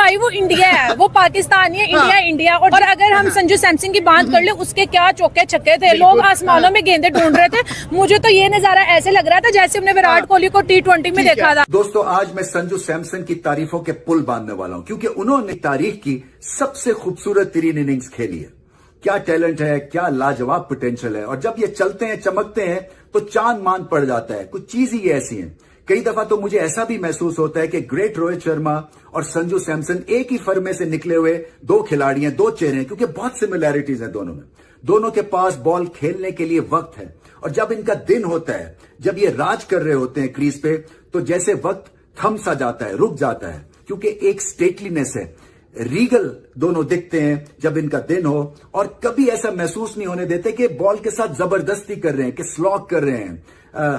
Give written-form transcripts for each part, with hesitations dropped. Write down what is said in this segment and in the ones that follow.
भाई वो इंडिया है, वो पाकिस्तान है, इंडिया इंडिया। और अगर हम संजू सैमसन की बात कर ले, उसके क्या चौके छक्के थे, लोग आसमानों में गेंदे ढूंढ रहे थे। मुझे तो ये नजारा ऐसे लग रहा था जैसे हमने विराट कोहली को T20 में देखा था। दोस्तों, आज मैं संजू सैमसन की तारीफों के पुल बांधने वाला हूं, क्योंकि उन्होंने तारीख की सबसे खूबसूरत तरीन इनिंग्स खेली है। क्या टैलेंट है, क्या लाजवाब पोटेंशियल है। और जब ये चलते हैं, चमकते हैं, तो चांद मान पड़ जाता है। कुछ चीज ही ऐसी है। कई दफा तो मुझे ऐसा भी महसूस होता है कि ग्रेट रोहित शर्मा और संजू सैमसन एक ही फर्मे से निकले हुए दो खिलाड़ी हैं, दो चेहरे हैं, क्योंकि बहुत सिमिलैरिटीज हैं दोनों में। दोनों के पास बॉल खेलने के लिए वक्त है, और जब इनका दिन होता है, जब ये राज कर रहे होते हैं क्रीज पे, तो जैसे वक्त थम सा जाता है, रुक जाता है, क्योंकि एक स्टेटलीनेस है। रीगल दोनों दिखते हैं जब इनका दिन हो, और कभी ऐसा महसूस नहीं होने देते कि बॉल के साथ जबरदस्ती कर रहे हैं, कि स्लॉग कर रहे हैं।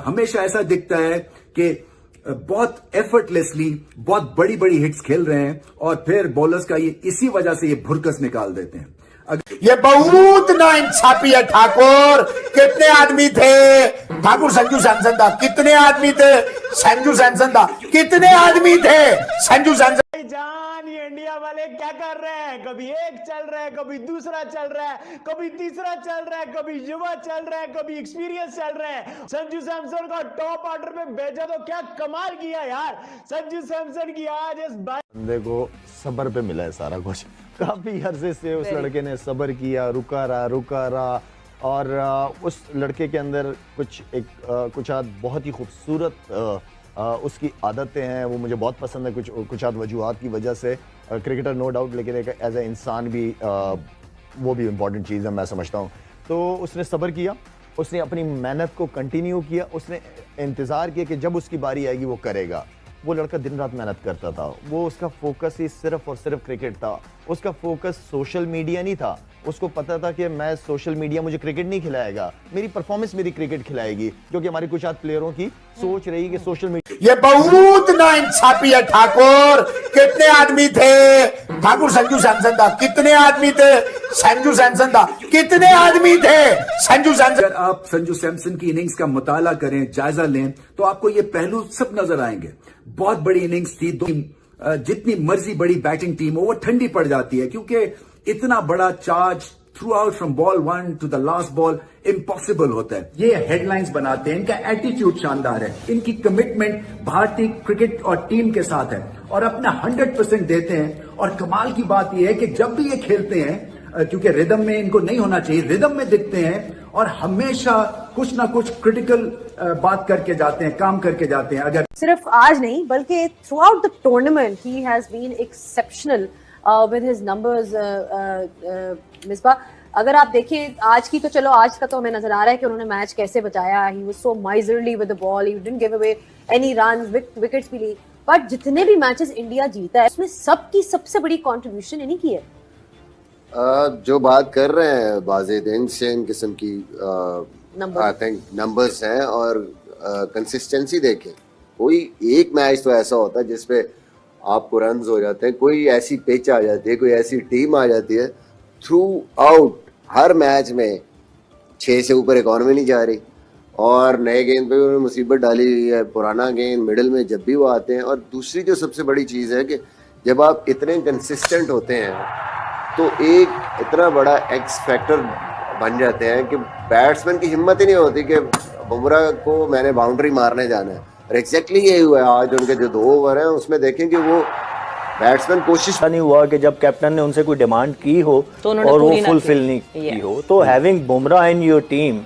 हमेशा ऐसा दिखता है कि बहुत एफर्टलेसली बहुत बड़ी बड़ी हिट्स खेल रहे हैं, और फिर बॉलर्स का ये इसी वजह से ये भुरकस निकाल देते हैं। ये बहुत नाइंसाफी है ठाकुर। कितने आदमी थे ठाकुर? संजू सैमसन था। कितने आदमी थे? संजू सैमसन था। कितने आदमी थे? संजू सैमसन। जान, ये इंडिया वाले क्या कर रहे हैं? कभी एक चल रहा है, कभी दूसरा चल रहा है, कभी तीसरा चल रहा है, कभी युवा चल रहा है, कभी एक्सपीरियंस चल रहा है। संजू सैमसन को टॉप ऑर्डर में भेजा तो क्या कमाल किया यार संजू सैमसन की। आज इस बंदे को सब्र पे मिला है सारा कुछ। काफी अरसे से उस लड़के ने सब्र किया, रुका रहा, और उस लड़के के अंदर कुछ बहुत ही खूबसूरत उसकी आदतें हैं, वो मुझे बहुत पसंद है। कुछ वजूहात की वजह से क्रिकेटर नो डाउट, लेकिन एक एज ए इंसान भी वो भी इम्पॉर्टेंट चीज़ है, मैं समझता हूँ। तो उसने सब्र किया, उसने अपनी मेहनत को कंटिन्यू किया, उसने इंतज़ार किया कि जब उसकी बारी आएगी वो करेगा। वो लड़का दिन रात मेहनत करता था। वो उसका फोकस ही सिर्फ और सिर्फ क्रिकेट था। उसका फोकस सोशल मीडिया नहीं था। उसको पता था कि मैं सोशल मीडिया मुझे क्रिकेट नहीं खिलाएगा, मेरी परफॉर्मेंस मेरी क्रिकेट खिलाएगी, जो कि हमारी कुछ आध प्लेयरों की सोच रही कि सोशल मीडिया। ये बहुत नाइंसाफी है ठाकुर। कितने आदमी थे ठाकुर? संजू सैमसन था। कितने आदमी थे? संजू सैमसन था। कितने आदमी थे? संजू सैमसन। अगर आप संजू सैमसन की इनिंग्स का मुताला करें, जायजा लें, तो आपको ये पहलू सब नजर आएंगे। बहुत बड़ी इनिंग्स थी, जितनी मर्जी बड़ी बैटिंग टीम हो वो ठंडी पड़ जाती है, क्योंकि इतना बड़ा charge throughout from ball 1 to the last ball impossible होता है। ये हेडलाइंस बनाते हैं। इनका एटीट्यूड शानदार है, इनकी कमिटमेंट भारतीय क्रिकेट और टीम के साथ है, और अपना 100% देते हैं। और कमाल की बात यह है कि जब भी ये खेलते हैं, क्योंकि रिदम में इनको नहीं होना चाहिए, रिदम में दिखते हैं, और हमेशा कुछ ना कुछ क्रिटिकल बात करके जाते हैं, काम करके जाते हैं। अगर सिर्फ आज नहीं बल्कि थ्रू आउट द टूर्नामेंट ही has been exceptional with his numbers. Misbah, अगर आप देखें आज की, तो चलो आज का तो हमें नजर आ रहा है कि उन्होंने मैच कैसे बचाया। He was so miserly with the ball, he didn't give away any runs, wickets भी ली। बट जितने भी मैचेस इंडिया जीता है, उसमें सबकी सबसे बड़ी कंट्रीब्यूशन इन्हीं की है। जो बात कर रहे हैं वाजिद, इंसेन किस्म की आई थिंक नंबर्स हैं, और कंसिस्टेंसी देखें। कोई एक मैच तो ऐसा होता है जिसपे आपको रन्स हो जाते हैं, कोई ऐसी पिच आ जाती है, कोई ऐसी टीम आ जाती है, थ्रू आउट हर मैच में 6 से ऊपर इकॉनमी नहीं जा रही, और नए गेंद पे उन्होंने मुसीबत डाली हुई है। पुराना गेंद मिडिल में जब भी वो आते हैं। और दूसरी जो सबसे बड़ी चीज़ है कि जब आप इतने कंसिस्टेंट होते हैं, तो एक इतना बड़ा एक्स फैक्टर बन जाते हैं कि बैट्समैन की हिम्मत ही नहीं होती कि बुमराह को मैंने बाउंड्री मारने जाना है। और एग्जैक्टली यही हुआ है आज। उनके जो 2 ओवर हैं उसमें देखें कि वो बैट्समैन कोशिश नहीं हुआ कि जब कैप्टन ने उनसे कोई डिमांड की हो तो और वो फुलफिल नहीं की हो। तो having Bumrah in your team,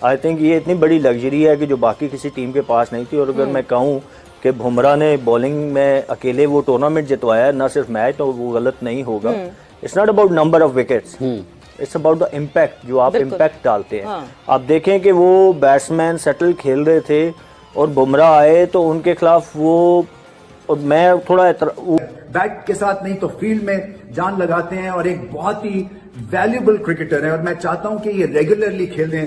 I think ये इतनी बड़ी लग्जरी है कि जो बाकी किसी टीम के पास नहीं थी। और अगर मैं कहूँ कि बुमराह ने बॉलिंग में अकेले वो टूर्नामेंट जितवाया, ना सिर्फ मैच, तो वो गलत नहीं होगा। It's not about number of wickets, it's about the impact, जो आप इम्पैक्ट डालते हैं। आप देखें कि वो बैट्समैन सेटल खेल रहे थे और बुमराह आए तो उनके खिलाफ वो, और मैं थोड़ा बैट के साथ नहीं तो फील्ड में जान लगाते हैं, और एक बहुत ही वैल्यूबल क्रिकेटर है। और मैं चाहता हूं कि ये रेगुलरली खेलें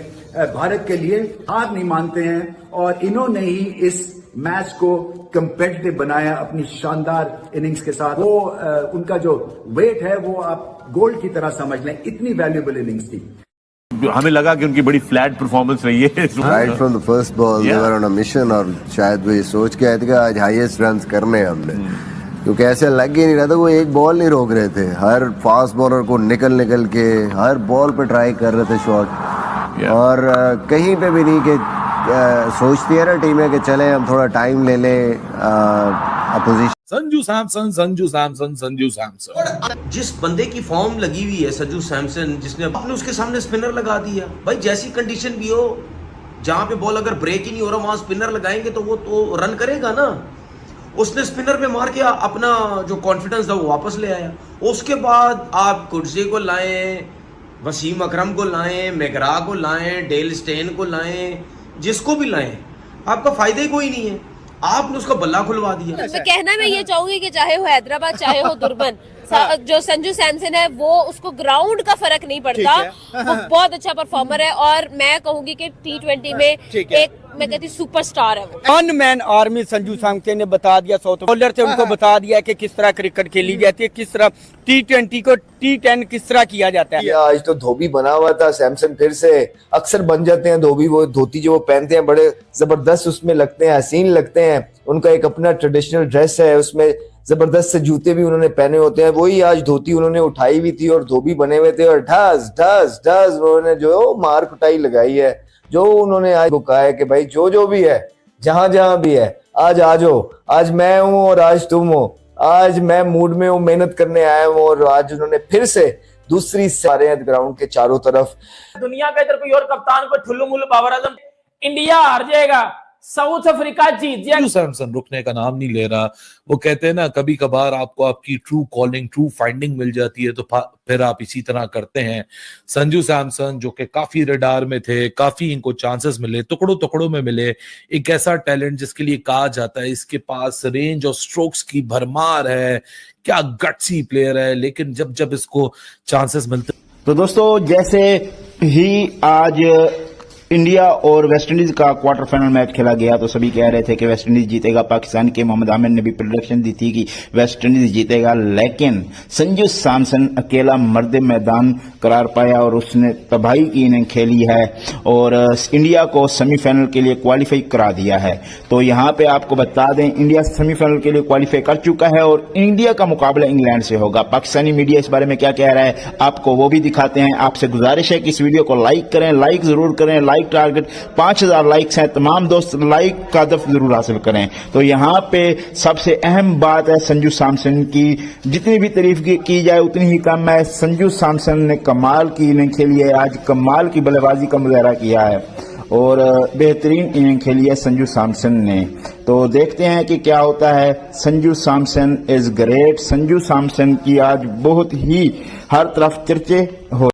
भारत के लिए। हार नहीं मानते हैं, और इन्होंने ही इस मैच को कंपेटिटिव बनाया अपनी शानदार इनिंग्स के साथ। वो उनका जो वेट है वो आप गोल्ड की तरह समझ लें, इतनी वैल्यूएबल इनिंग्स थी। हमें लगा कि उनकी बड़ी फ्लैट परफॉर्मेंस रही है। Right from the first ball they were on a mission, और शायद वो ये सोच के आए थे कि आज हाईएस्ट रन्स करने हैं हमने। क्योंकि ऐसे लग ही नहीं रहा था, वो एक बॉल नहीं रोक रहे थे, हर फास्ट बॉलर को निकल के हर बॉल पे ट्राई कर रहे थे शॉट। और कहीं पे भी नहीं कि सोचती है ना टीमें कि चले हम थोड़ा टाइम ले लें अपोजिशन। संजू सैमसन जिस बंदे की फॉर्म लगी हुई है संजू सैमसन, जिसने आपने उसके सामने स्पिनर लगा दिया। भाई जैसी कंडीशन भी हो, जहां पे बॉल अगर ब्रेक ही नहीं हो रहा वहां स्पिनर लगाएंगे तो वो तो रन करेगा ना। उसने स्पिनर पे मार के अपना जो कॉन्फिडेंस था वो वापस ले आया। उसके बाद आप कुर्सी को लाएं, वसीम अकरम को लाएं, मैकग्रा को लाएं, डेल स्टेन को लाएं, जिसको भी लाएं, आपका फायदा ही कोई नहीं है। आपने उसका बल्ला खुलवा दिया। तो कहना मैं ये चाहूंगी कि चाहे हो हैदराबाद चाहे हो दुर्बन, जो संजू सैमसन है वो उसको ग्राउंड का फर्क नहीं पड़ता, वो बहुत अच्छा परफॉर्मर है। और मैं कहूंगी कि T20 में एक मैं कहती सुपरस्टार है वो। One man army Sanju Samson ने बता दिया, साउथ बॉलर से उनको बता दिया कि किस तरह क्रिकेट खेली जाती है, किस तरह T20 को T10 किस तरह किया जाता है। आज तो धोबी बना हुआ था सैमसन, फिर से अक्सर बन जाते हैं धोबी। वो धोती जो वो पहनते हैं बड़े जबरदस्त उसमें लगते हैं, हसीन लगते हैं। उनका एक अपना ट्रेडिशनल ड्रेस है, उसमें जबरदस्त से जूते भी उन्होंने पहने होते हैं। वही आज धोती उन्होंने उठाई भी थी और धोबी बने हुए थे, और ढस ढस ढस उन्होंने जो मार कुटाई लगाई है, जो उन्होंने आज को कहा है कि भाई जो भी है, जहां भी है, आज आ जाओ, आज मैं हूं और आज तुम हो, आज मैं मूड में हूं, मेहनत करने आया हूं। और आज उन्होंने फिर से दूसरी सारे हैं ग्राउंड के चारों तरफ। दुनिया का इधर कोई और कप्तान को ठुल्लू मुल्लू बाबर आजम, इंडिया हार जाएगा, साउथ अफ्रीका जीत जाएगा। संजू सैमसन रुकने का नाम नहीं ले रहा। वो कहते हैं ना, कभी कभार आपको आपकी ट्रू कॉलिंग, ट्रू फाइंडिंग मिल जाती है तो फिर आप इसी तरह करते हैं। संजू सैमसन जो कि काफी रडार में थे, काफी इनको चांसेस मिले, टुकड़ों में मिले। एक ऐसा टैलेंट जिसके लिए कहा जाता है इसके पास रेंज और स्ट्रोक्स की भरमार है, क्या गट्सी प्लेयर है। लेकिन जब इसको चांसेस मिलते। तो दोस्तों, जैसे ही आज इंडिया और वेस्टइंडीज का क्वार्टर फाइनल मैच खेला गया तो सभी कह रहे थे कि वेस्टइंडीज जीतेगा। पाकिस्तान के मोहम्मद आमिर ने भी प्रेडिक्शन दी थी कि वेस्टइंडीज जीतेगा, लेकिन संजू सैमसन अकेला मर्द मैदान करार पाया और उसने तबाही की इनिंग खेली है और इंडिया को सेमीफाइनल के लिए क्वालिफाई करा दिया है। तो यहाँ पे आपको बता दें, इंडिया सेमीफाइनल के लिए क्वालिफाई कर चुका है और इंडिया का मुकाबला इंग्लैंड से होगा। पाकिस्तानी मीडिया इस बारे में क्या कह रहा है आपको वो भी दिखाते हैं। आपसे गुजारिश है कि इस वीडियो को लाइक करें, लाइक जरूर करें। लाइक टारगेट 5000 लाइक्स हैं, तमाम दोस्त लाइक का हदफ जरूर हासिल करें। तो यहाँ पे सबसे अहम बात है संजू सैमसन की, जितनी भी तारीफ की जाए उतनी ही कम है। संजू सैमसन ने कमाल की इनिंग खेली है, आज कमाल की बल्लेबाजी का मुजाहरा किया है और बेहतरीन इनिंग खेली है संजू सैमसन ने। तो देखते हैं कि क्या होता है। Sanju Samson is great. संजू सैमसन की आज बहुत ही हर तरफ चर्चे हो